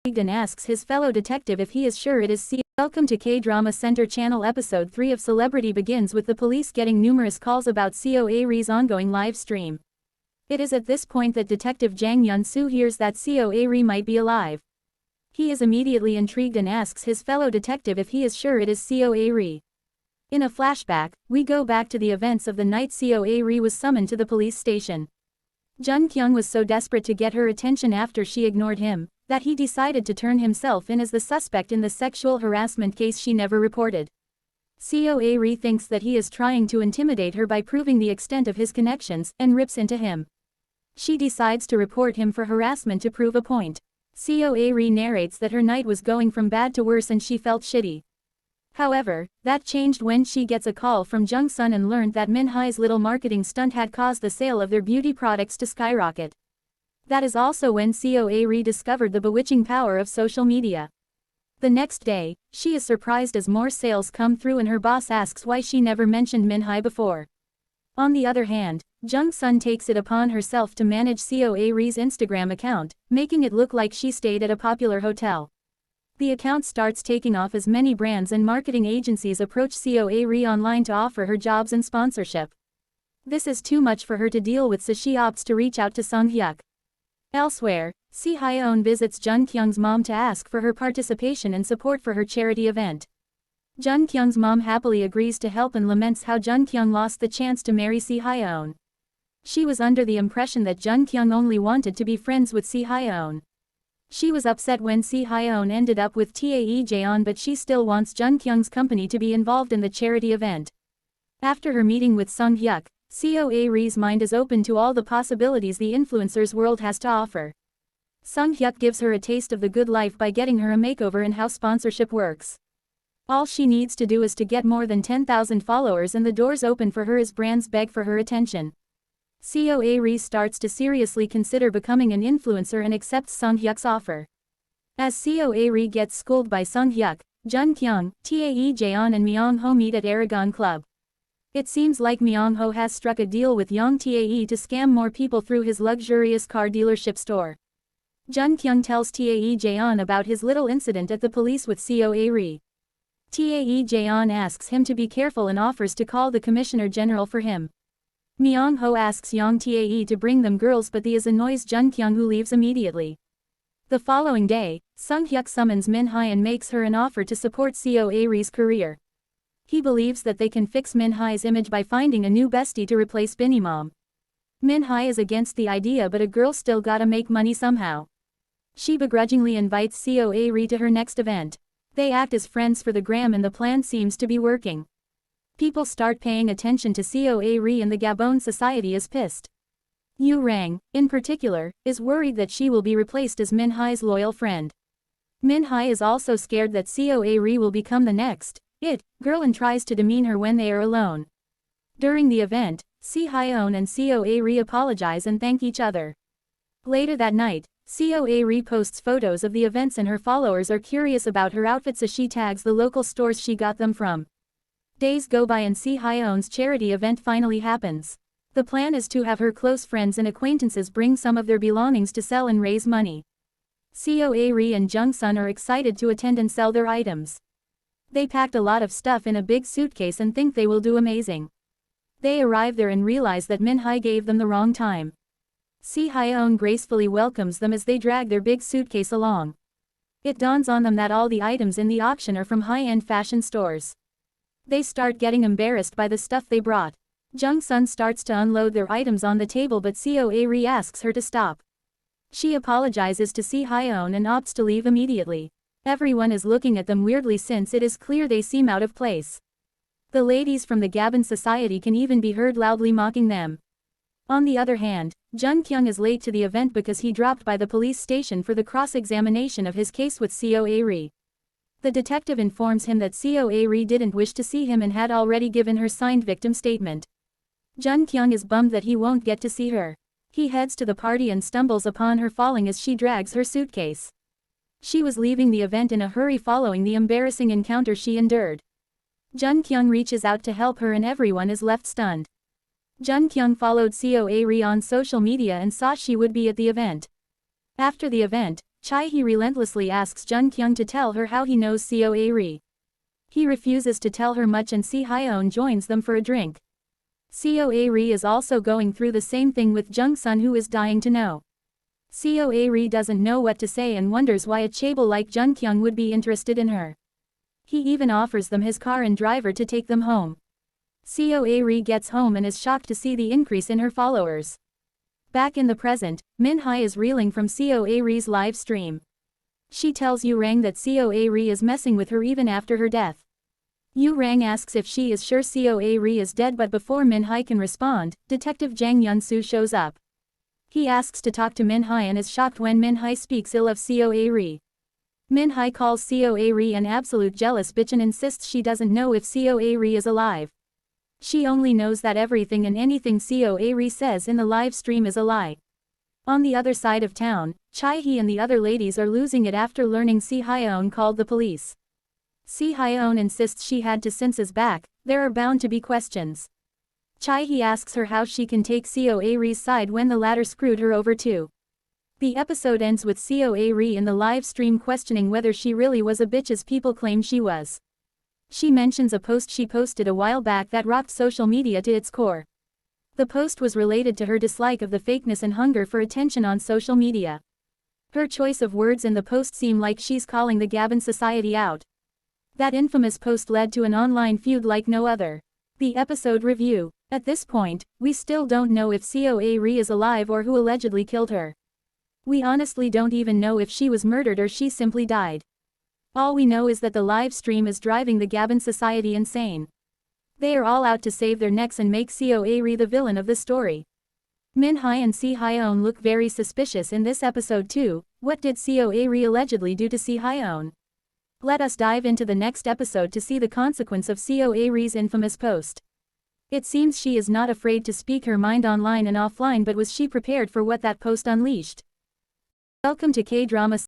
intrigued and asks his fellow detective if he is sure it is C. Welcome to K-Drama Center Channel. Episode 3 of Celebrity begins with the police getting numerous calls about Coa-ri's ongoing live stream. It is at this point that Detective Jang Yun-soo hears that Coa-ri might be alive. He is immediately intrigued and asks his fellow detective if he is sure it is Coa-ri. In a flashback, we go back to the events of the night Coa-ri was summoned to the police station. Jun Kyung was so desperate to get her attention after she ignored him, that he decided to turn himself in as the suspect in the sexual harassment case she never reported. Coa-ri thinks that he is trying to intimidate her by proving the extent of his connections, and rips into him. She decides to report him for harassment to prove a point. Coa-ri narrates that her night was going from bad to worse and she felt shitty. However, that changed when she gets a call from Jung Sun and learned that Min Hai's little marketing stunt had caused the sale of their beauty products to skyrocket. That is also when Coa-ri discovered the bewitching power of social media. The next day, she is surprised as more sales come through and her boss asks why she never mentioned Min Hai before. On the other hand, Jung Sun takes it upon herself to manage Coa-ri's Instagram account, making it look like she stayed at a popular hotel. The account starts taking off as many brands and marketing agencies approach Coa-ri online to offer her jobs and sponsorship. This is too much for her to deal with, so she opts to reach out to Sung Hyuk. Elsewhere, Si Hyeon visits Jun Kyung's mom to ask for her participation and support for her charity event. Jun Kyung's mom happily agrees to help and laments how Jun Kyung lost the chance to marry Si Hyeon. She was under the impression that Jun Kyung only wanted to be friends with Si Hyeon. She was upset when Si Hyeon ended up with Tae Jaeon, but she still wants Jun Kyung's company to be involved in the charity event. After her meeting with Sung Hyuk, Coa-ri's mind is open to all the possibilities the influencer's world has to offer. Sung Hyuk gives her a taste of the good life by getting her a makeover and how sponsorship works. All she needs to do is to get more than 10,000 followers and the doors open for her as brands beg for her attention. Coa-ri starts to seriously consider becoming an influencer and accepts Sung Hyuk's offer. As Coa-ri gets schooled by Sung Hyuk, Jun Kyung, Tae Jaeon and Myung-ho meet at Aragon Club. It seems like Myung-ho has struck a deal with Young Tae to scam more people through his luxurious car dealership store. Jun Kyung tells Tae Jaeon about his little incident at the police with Coa-ri. Tae Jaeon asks him to be careful and offers to call the Commissioner General for him. Myung-ho asks Young Tae to bring them girls, but this annoys Jun Kyung, who leaves immediately. The following day, Sung Hyuk summons Min Hai and makes her an offer to support Coa-ri's career. He believes that they can fix Min Hai's image by finding a new bestie to replace Binny Mom. Min Hai is against the idea, but a girl still gotta make money somehow. She begrudgingly invites Coa-ri to her next event. They act as friends for the gram and the plan seems to be working. People start paying attention to Coa-ri and the Gabon society is pissed. Yu Rang, in particular, is worried that she will be replaced as Min Hai's loyal friend. Min Hai is also scared that Coa-ri will become the next girl and tries to demean her when they are alone. During the event, Si Hyeon and Coa-ri apologize and thank each other. Later that night, Coa-ri posts photos of the events and her followers are curious about her outfits as she tags the local stores she got them from. Days go by and Si Hyeon's charity event finally happens. The plan is to have her close friends and acquaintances bring some of their belongings to sell and raise money. Coa-ri and Jung Sun are excited to attend and sell their items. They packed a lot of stuff in a big suitcase and think they will do amazing. They arrive there and realize that Min Hai gave them the wrong time. Si Hyeon gracefully welcomes them as they drag their big suitcase along. It dawns on them that all the items in the auction are from high-end fashion stores. They start getting embarrassed by the stuff they brought. Jung Sun starts to unload their items on the table, but Coa-ri asks her to stop. She apologizes to Si Hyeon and opts to leave immediately. Everyone is looking at them weirdly since it is clear they seem out of place. The ladies from the Gabon society can even be heard loudly mocking them. On the other hand, Jun Kyung is late to the event because he dropped by the police station for the cross-examination of his case with Coa-ri. The detective informs him that Coa-ri didn't wish to see him and had already given her signed victim statement. Jun Kyung is bummed that he won't get to see her. He heads to the party and stumbles upon her falling as she drags her suitcase. She was leaving the event in a hurry following the embarrassing encounter she endured. Jun Kyung reaches out to help her and everyone is left stunned. Jun Kyung followed Coa-ri on social media and saw she would be at the event. After the event, Chae-hee relentlessly asks Jun Kyung to tell her how he knows Seo A-ri. He refuses to tell her much and Si Hyeon joins them for a drink. Seo A-ri is also going through the same thing with Jung Sun, who is dying to know. Seo A-ri doesn't know what to say and wonders why a chaebol like Jun Kyung would be interested in her. He even offers them his car and driver to take them home. Seo A-ri gets home and is shocked to see the increase in her followers. Back in the present, Min-hye is reeling from Seo A-ri's live stream. She tells Yu Rang that Seo A-ri is messing with her even after her death. Yu Rang asks if she is sure Seo A-ri is dead, but before Min-hye can respond, Detective Jang Yun-soo shows up. He asks to talk to Min-hye and is shocked when Min-hye speaks ill of Seo A-ri. Min-hye calls Seo A-ri an absolute jealous bitch and insists she doesn't know if Seo A-ri is alive. She only knows that everything and anything Seo A-ri says in the live stream is a lie. On the other side of town, Chae-hee and the other ladies are losing it after learning Si Hyeon called the police. Si Hyeon insists she had to Sinsa's back. There are bound to be questions. Chae-hee asks her how she can take Seo A-ri's side when the latter screwed her over too. The episode ends with Seo A-ri in the live stream questioning whether she really was a bitch as people claim she was. She mentions a post she posted a while back that rocked social media to its core. The post was related to her dislike of the fakeness and hunger for attention on social media. Her choice of words in the post seem like she's calling the Gabon society out. That infamous post led to an online feud like no other. The episode review. At this point, we still don't know if Seo A-ri is alive or who allegedly killed her. We honestly don't even know if she was murdered or she simply died. All we know is that the live stream is driving the Gabon society insane. They are all out to save their necks and make Seo A-ri the villain of the story. Min-hye and Si Hyeon look very suspicious in this episode too. What did Seo A-ri allegedly do to Si Hyeon? Let us dive into the next episode to see the consequence of Seo A-ri's infamous post. It seems she is not afraid to speak her mind online and offline, but was she prepared for what that post unleashed? Welcome to K-Drama